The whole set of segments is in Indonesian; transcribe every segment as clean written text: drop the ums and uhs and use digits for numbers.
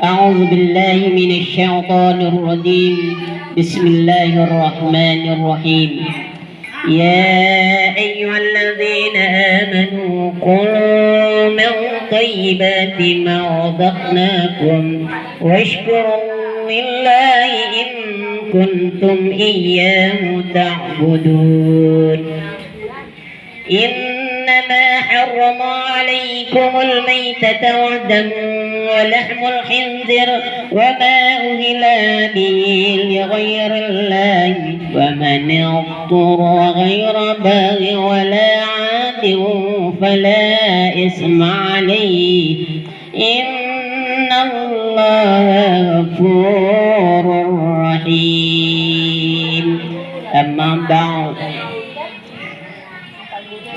أعوذ بالله من الشيطان الرجيم. بسم الله الرحمن الرحيم. يا أيها الذين آمنوا كلوا من طيبات ما رزقناكم واشكروا لله إن كنتم إياه تعبدون. إنما حرم عليكم الميتة والدم ولحم الخنزير وما أهل به لغير الله ومن اضطر غير باغ ولا عاد فلا إثم عليه إن الله غفور رحيم. أما بعد،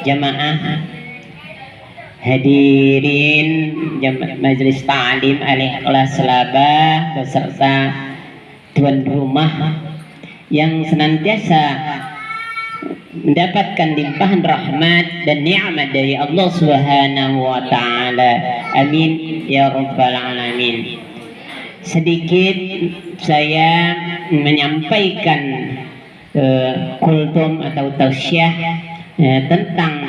jamaah hadirin majelis ta'lim Al-Ikhlas Selabah beserta tuan rumah yang senantiasa mendapatkan limpahan rahmat dan nikmat dari Allah Subhanahu wa taala. Amin ya rabbal alamin. Sedikit saya menyampaikan kultum atau tausiah tentang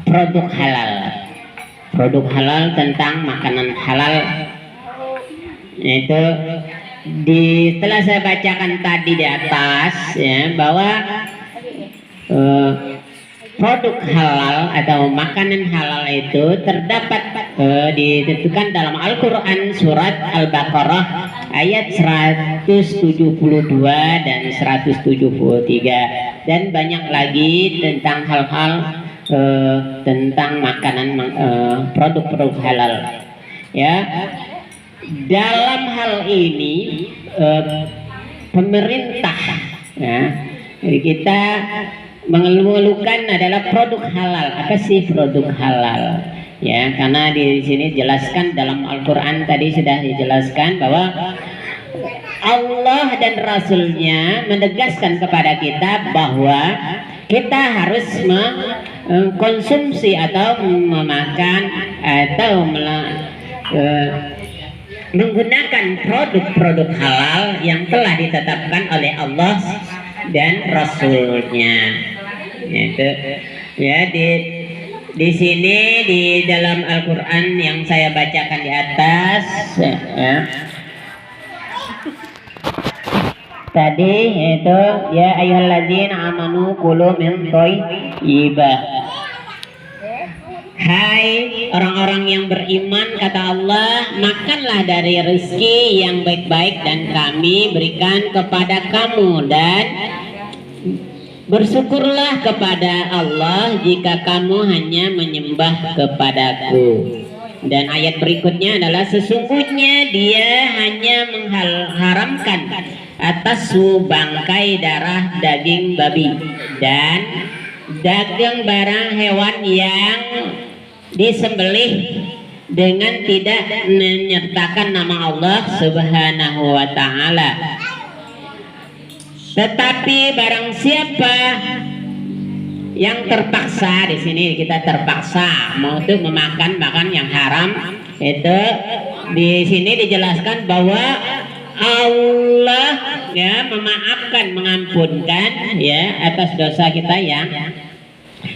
produk halal tentang makanan halal. Itu setelah saya bacakan tadi di atas ya, bahwa produk halal atau makanan halal itu terdapat ditentukan dalam Al-Quran surat Al-Baqarah ayat 172 dan 173, dan banyak lagi tentang hal-hal tentang makanan produk-produk halal ya. Dalam hal ini pemerintah ya, kita mengeluhkan adalah produk halal. Apa sih produk halal? Ya, karena di sini jelaskan dalam Al-Quran tadi sudah dijelaskan bahwa Allah dan Rasulnya menegaskan kepada kita bahwa kita harus mengkonsumsi atau memakan atau menggunakan produk-produk halal yang telah ditetapkan oleh Allah dan Rasulnya. Itu ya, di sini di dalam Al-Quran yang saya bacakan di atas ya, tadi itu ya ayyuhalladzina amanu kulu min thayyibah. Hai orang-orang yang beriman, kata Allah, makanlah dari rezeki yang baik-baik dan kami berikan kepada kamu, dan bersyukurlah kepada Allah jika kamu hanya menyembah kepadaku. Dan ayat berikutnya adalah sesungguhnya Dia hanya mengharamkan atas bangkai darah daging babi dan daging barang hewan yang disembelih dengan tidak menyertakan nama Allah Subhanahu wa taala. Tetapi barang siapa yang terpaksa, di sini kita terpaksa mau untuk memakan yang haram, itu di sini dijelaskan bahwa Allah ya memaafkan, mengampunkan ya atas dosa kita yang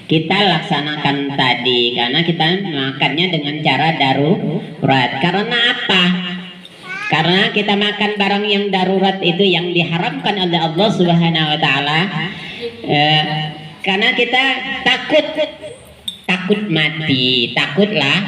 kita laksanakan tadi, karena kita makannya dengan cara darurat. Karena apa? Karena kita makan barang yang darurat itu yang diharamkan oleh Allah Subhanahu wa taala, karena kita takut mati, takutlah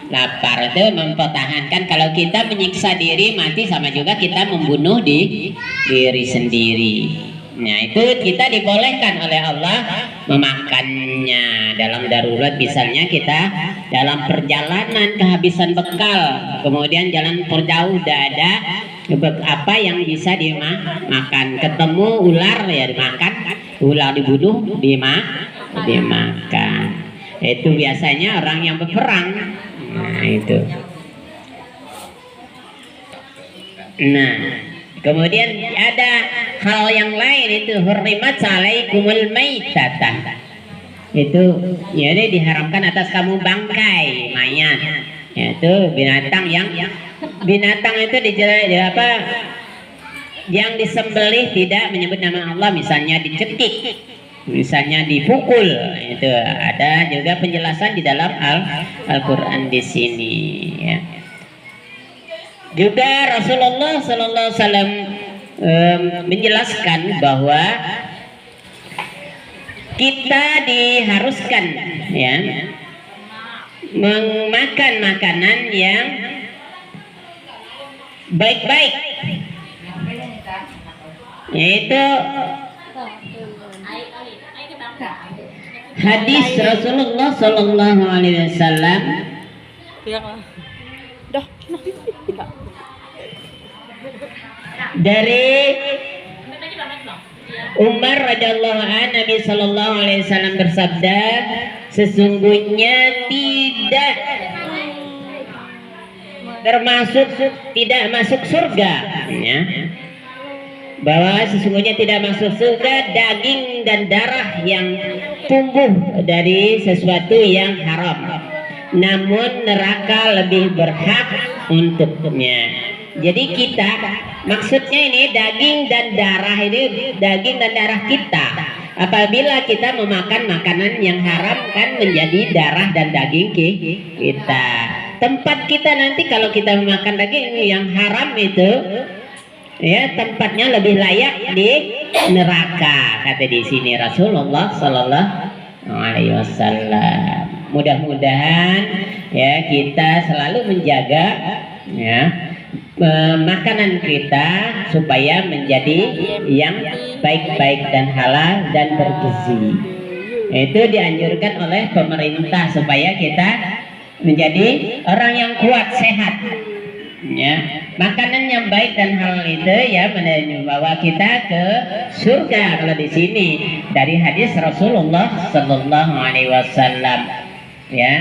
lapar. Itu mempertahankan. Kalau kita menyiksa diri, mati sama juga kita membunuh diri sendiri. Nah, itu kita dibolehkan oleh Allah memakannya dalam darurat. Misalnya kita dalam perjalanan kehabisan bekal, kemudian jalan perjauh, tidak ada apa yang bisa dimakan, ketemu ular ya dimakan, ular dibunuh dimakan. Itu biasanya orang yang berperang. Nah itu. Nah, kemudian ada hal yang lain, itu hurrimat alaikumul maitatan. Itu jadi diharamkan atas kamu bangkai mayat Yaitu binatang itu apa? Yang disembelih tidak menyebut nama Allah, misalnya dicekik, misalnya dipukul. Itu ada juga penjelasan di dalam Al-Qur'an di sini ya. Juga Rasulullah sallallahu alaihi wasallam menjelaskan bahwa kita diharuskan ya memakan makanan yang baik-baik, yaitu hadis Rasulullah sallallahu alaihi wasallam dari Umar radhiyallahu anhu, Nabi sallallahu alaihi wasallam bersabda, sesungguhnya tidak masuk surga ya. Bahwa sesungguhnya tidak masuk surga daging dan darah yang tumbuh dari sesuatu yang haram, namun neraka lebih berhak untuknya. Jadi kita, maksudnya ini daging dan darah kita. Apabila kita memakan makanan yang haram kan menjadi darah dan daging kita. Tempat kita nanti kalau kita memakan daging yang haram itu ya tempatnya lebih layak di neraka, kata di sini Rasulullah sallallahu alaihi wasallam. Mudah-mudahan ya kita selalu menjaga ya makanan kita supaya menjadi yang baik-baik dan halal dan bergizi. Itu dianjurkan oleh pemerintah supaya kita menjadi orang yang kuat, sehat. Ya, makanan yang baik dan halal itu ya membawa kita ke surga kalau di sini dari hadis Rasulullah sallallahu alaihi wasallam. Ya.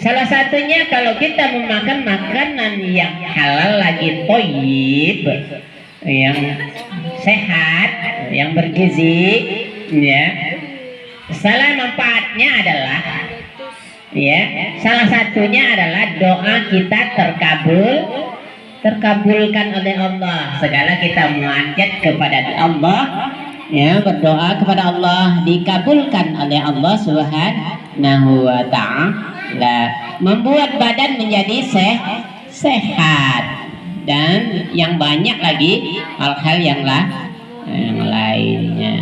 Salah satunya kalau kita memakan makanan yang halal lagi thayyib, yang sehat, yang bergizi, ya. Salah manfaatnya adalah ya, salah satunya adalah doa kita terkabulkan oleh Allah. Segala kita munajat kepada Allah, ya, berdoa kepada Allah dikabulkan oleh Allah Subhanahu wa ta'ala. Membuat badan menjadi sehat dan yang banyak lagi hal-hal yang lainnya.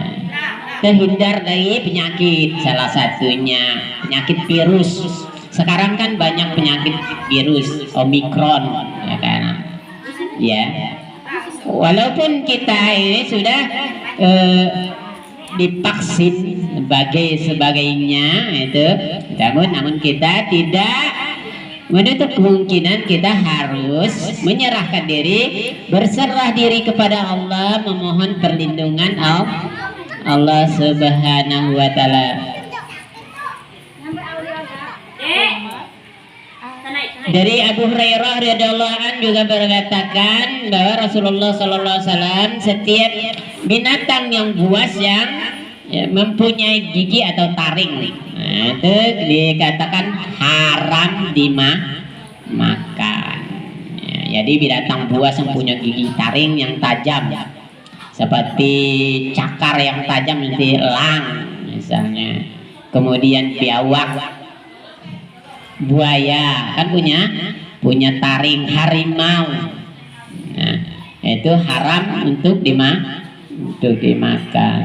Terhindar dari penyakit, salah satunya penyakit virus. Sekarang kan banyak penyakit virus Omikron ya kan. Ya. Walaupun kita ini sudah divaksin sebagainya itu, namun kita tidak menutup kemungkinan kita harus menyerahkan diri, berserah diri kepada Allah, memohon perlindungan Allah Subhanahu wa ta'ala. Dari Abu Hurairah radhiyallahu anhu juga berkatakan bahwa Rasulullah sallallahu alaihi wasallam setiap binatang yang buas yang mempunyai gigi atau taring, itu dikatakan haram dimakan. Jadi binatang buas yang punya gigi taring yang tajam, seperti cakar yang tajam seperti elang misalnya, kemudian biawak, buaya kan punya taring, harimau, nah, itu haram untuk dimakan.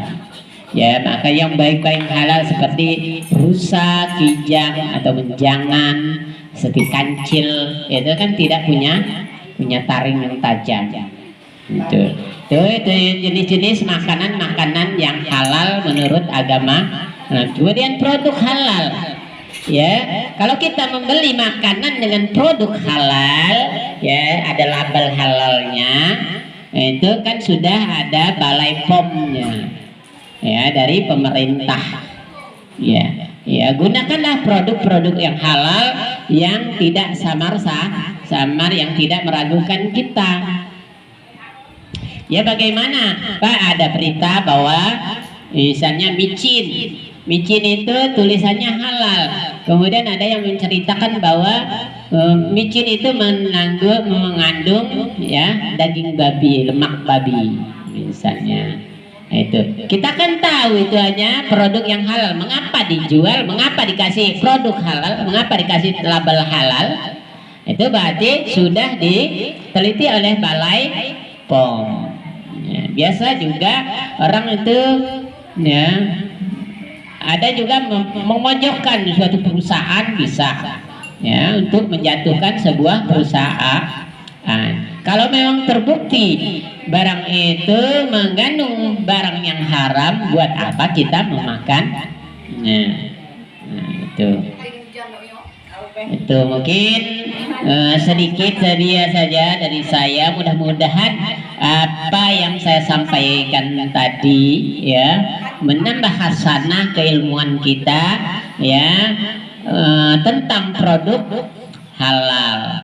Ya, maka yang baik-baik halal seperti rusa, kijang atau menjangan, seperti kancil, itu kan tidak punya taring yang tajam. Itu jenis-jenis makanan yang halal menurut agama. Nah, kemudian produk halal. Ya, kalau kita membeli makanan dengan produk halal, ya ada label halalnya, itu kan sudah ada balai POM-nya. Ya, dari pemerintah. Ya, gunakanlah produk-produk yang halal yang tidak samar, yang tidak meragukan kita. Ya, bagaimana Pak, ada berita bahwa misalnya micin itu tulisannya halal, Kemudian ada yang menceritakan bahwa micin itu mengandung ya daging babi, lemak babi misalnya. Nah, itu kita kan tahu itu hanya produk yang halal. Mengapa dijual? Mengapa dikasih produk halal? Mengapa dikasih label halal? Itu berarti sudah diteliti oleh Balai POM. Ya, biasa juga orang itu ya ada juga memojokkan suatu perusahaan bisa ya untuk menjatuhkan sebuah perusahaan. Kalau memang terbukti barang itu mengandung barang yang haram, buat apa kita memakan? Nah, itu mungkin sedikit sedia saja dari saya. Mudah-mudahan apa yang saya sampaikan tadi ya menambah hasanah keilmuan kita ya tentang produk halal.